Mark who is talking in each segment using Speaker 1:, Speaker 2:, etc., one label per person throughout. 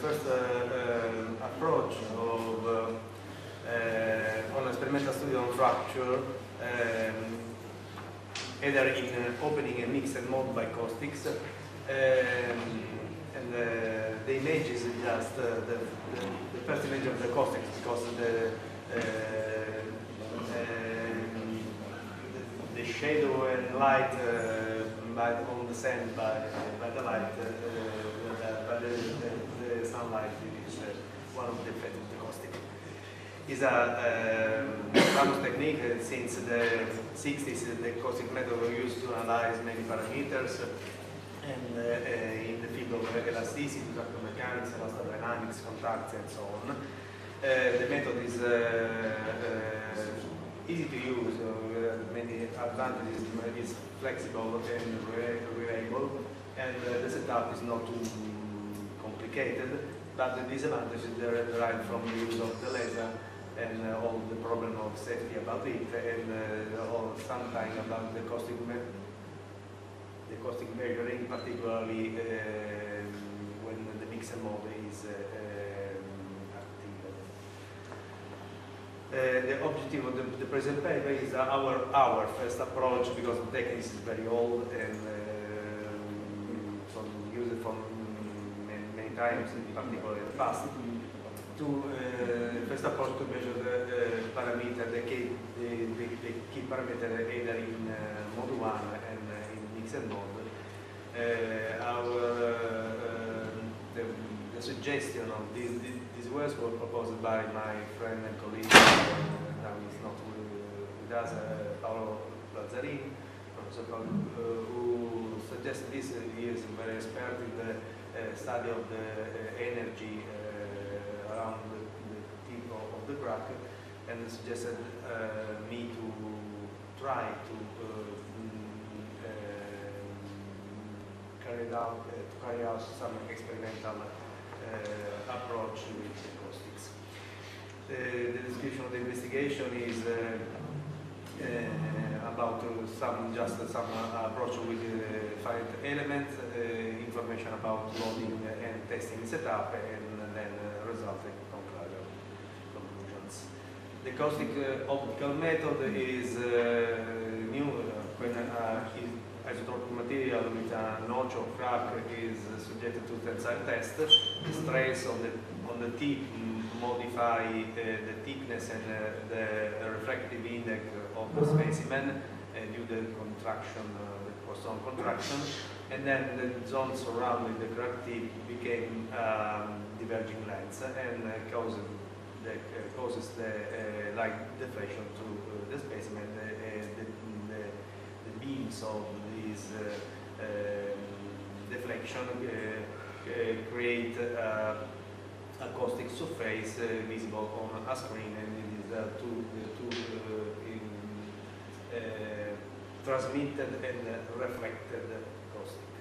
Speaker 1: first approach of on experimental study on fracture, either in opening and mixed mode by caustics, and the image is just the first image of the caustics, because the shadow and light on the sand by the light, by the sunlight is one of the effects of the caustic. Is a famous technique since the 60s. The caustic method was used to analyze many parameters, and in the field of elasticity, structural mechanics, elastodynamics, contracts, and so on. The method is easy to use, many advantages. It's flexible and reliable, and the setup is not too complicated. But the disadvantages derive from the use of the laser and all the problem of safety about it, and sometimes about the caustic measuring, particularly when the mixer mode is active. The objective of the present paper is our first approach, because the technique is very old and used for many times, in particular in the past. To first approach to measure the parameter, the key parameter, either in mode 1 and in mixed mode. The suggestion of these works were proposed by my friend and colleague, now he's not with us, Paolo Lazzarini, Professor Paolo, who suggested this. He is very expert in the study of the energy around the tip of the crack, and suggested me to try to carry out some experimental approach with the caustics. The description of the investigation is about some approach with finite elements, information about loading and testing setup, and then resulting conclusions. The caustic optical method is new when isotropic material with a notch or crack is subjected to tensile test. The stress on the tip modify the thickness and the refractive index of the specimen due to the contraction, the Poisson contraction, and then the zone surrounding the crack tip became diverging lens and causes the light deflection to the specimen. The beams of this deflection create a caustic surface visible on a screen, and it is transmitted and reflected caustic.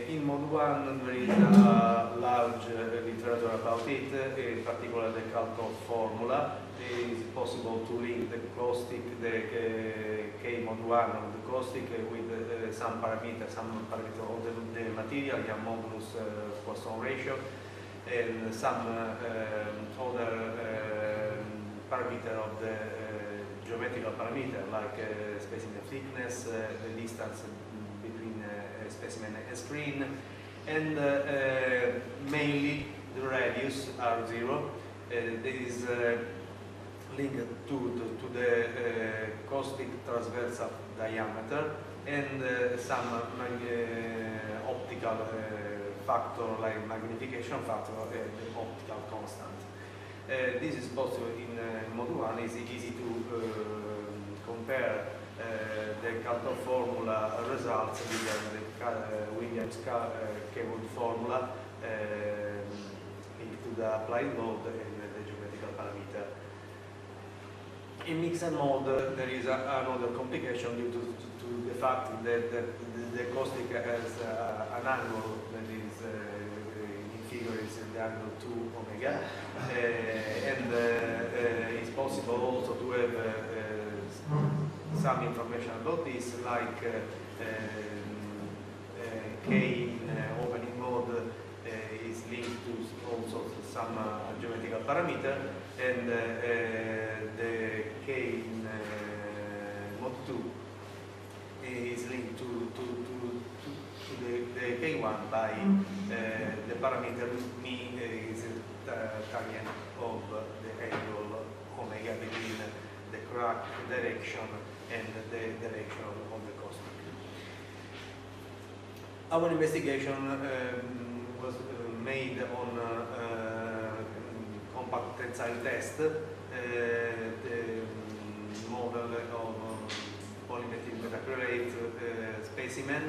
Speaker 1: In mode 1 there is a large literature about it, in particular the caust formula. It is possible to link the caustic, the K mode 1 of the caustic with some parameter of the material, the modulus Poisson ratio, and some other parameter of the geometrical parameter, like specimen thickness, the distance between specimen and screen, and mainly the radius R0. There is linked to the caustic transversal diameter, and some optical factor, like magnification factor, the optical constant. This is possible in mode 1. It's easy to compare the caust formula results with the Williams K-Wood formula into the applied load and the geometrical parameter. In mixed mode, there is another complication due to the fact that the caustic has an angle that is in figure is the angle 2 omega, and it's possible also to have some information about this, like K in opening mode is some geometrical parameter, and the K in mod 2 is linked to the K1 by the parameter mi is tangent of the angle omega between the crack direction and the direction of the caust. Our investigation was made on compact tensile test, the model of polymetric metacrillate specimen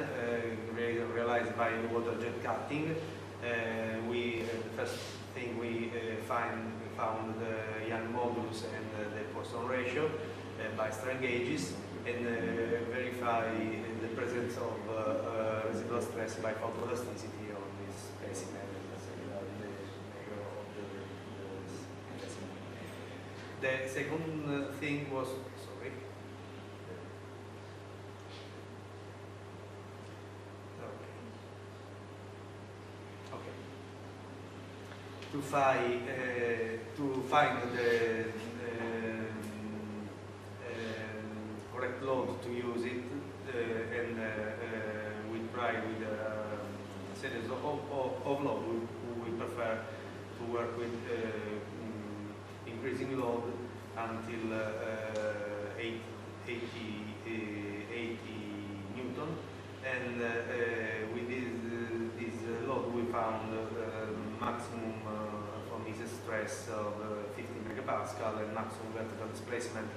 Speaker 1: realized by water jet cutting. The first thing we found the Young modulus and the Poisson ratio by strain gauges, and verify the presence of residual stress by photoelasticity on this specimen. The second thing was, sorry, okay. To find the correct load to use it, and we try with a series of load. We prefer to work with increasing load until 80 Newton, and with this load we found maximum from this stress of 50 megapascal and maximum vertical displacement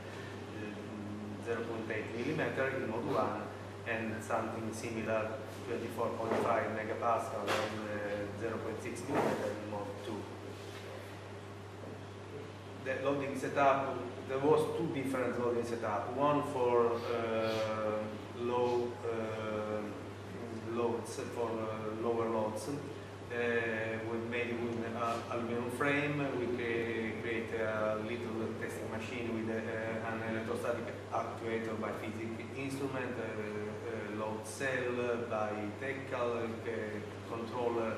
Speaker 1: 0.8 millimeter in mode 1, and something similar 24.5 megapascal and 0.6 millimeter in mode 2. The loading setup, there was two different loading setup. One for low loads, for lower loads. We made with an aluminum frame. We create a little testing machine with an electrostatic actuator by physics instrument, load cell by technical controller,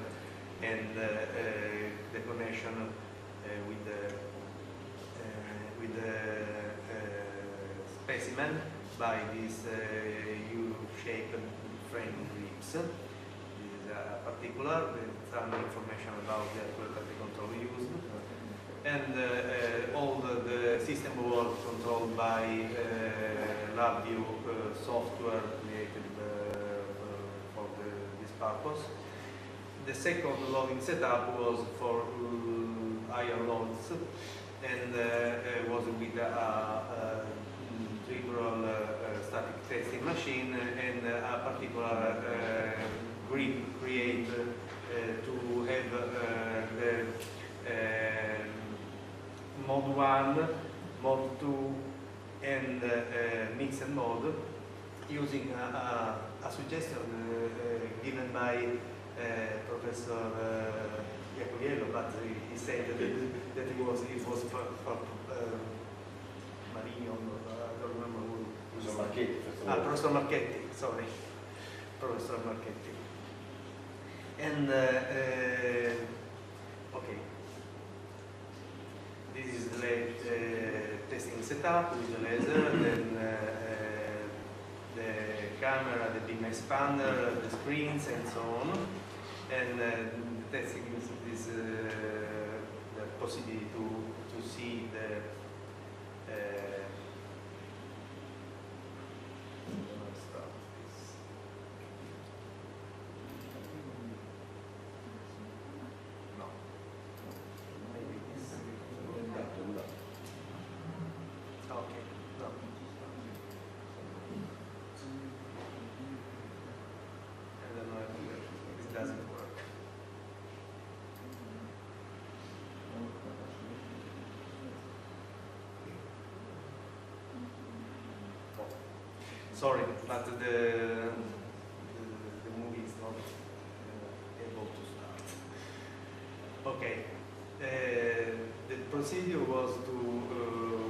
Speaker 1: and the connection with the specimen by this U-shaped frame grips. This is particular, some information about the actuator control used, and all the system was controlled by LabVIEW software created for this purpose. The second loading setup was for higher loads, and was with a trigoral static testing machine and a particular grip created to have the mode 1, mode 2, and mixed mode, using a suggestion given by Professor Iacoviello, but he said that it was for Marino, I don't remember who.
Speaker 2: Professor Marchetti.
Speaker 1: Professor Marchetti, sorry. Professor Marchetti. And, okay. This is the testing setup with the laser, then the camera, the beam expander, the screens, and so on. And testing is the possibility to see the sorry, but the movie is not able to start. Okay. The procedure was to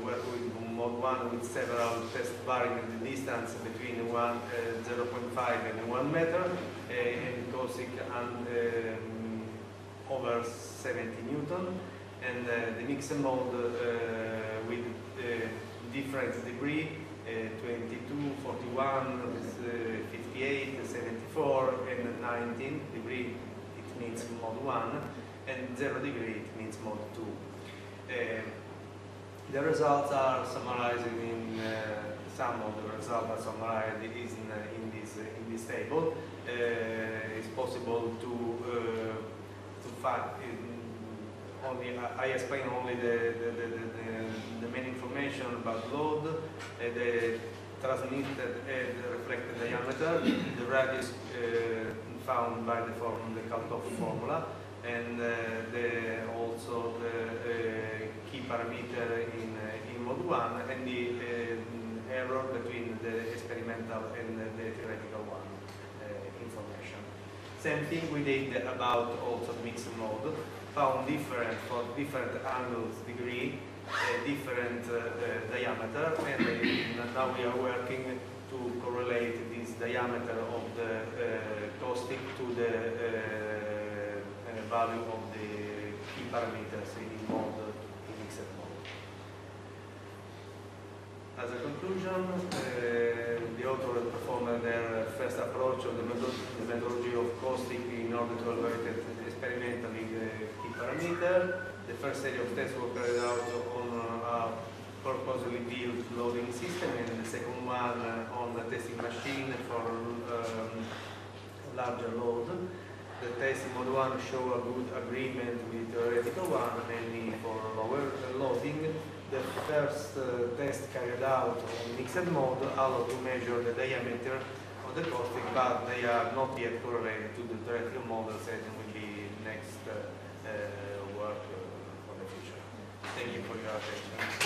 Speaker 1: work with mode 1 with several tests varying the distance between 0.5 and 1 meter, and caustic and over 70 Newton, and the mixed mode with different degree, 22, 41, 58, 74, and 19 degree, it means mode 1, and 0 degree, it means mode 2. The results are summarized in some of the results are summarized in this table. It's possible to find only I explain only the main information about load, the transmitted and reflected diameter, the radius found by the caust formula, and also the key parameter in mode 1, and the error between the experimental and the theoretical one information. Same thing we did about also mixed mode, found different for different angles, degree, different diameter, and now we are working to correlate this diameter of the caustic to the value of the key parameters in mixed mode. As a conclusion, the author performed their first approach of the methodology of caustic in order to evaluate experimentally the key parameter. The first series of tests were carried out on a purposely built loading system, and the second one on a testing machine for larger load. The test in mode 1 show a good agreement with the theoretical one, mainly for lower loading. The first test carried out on mixed mode allowed to measure the diameter of the caustic, but they are not yet correlated to the theoretical models, and will be next work for the future. Thank you for your attention.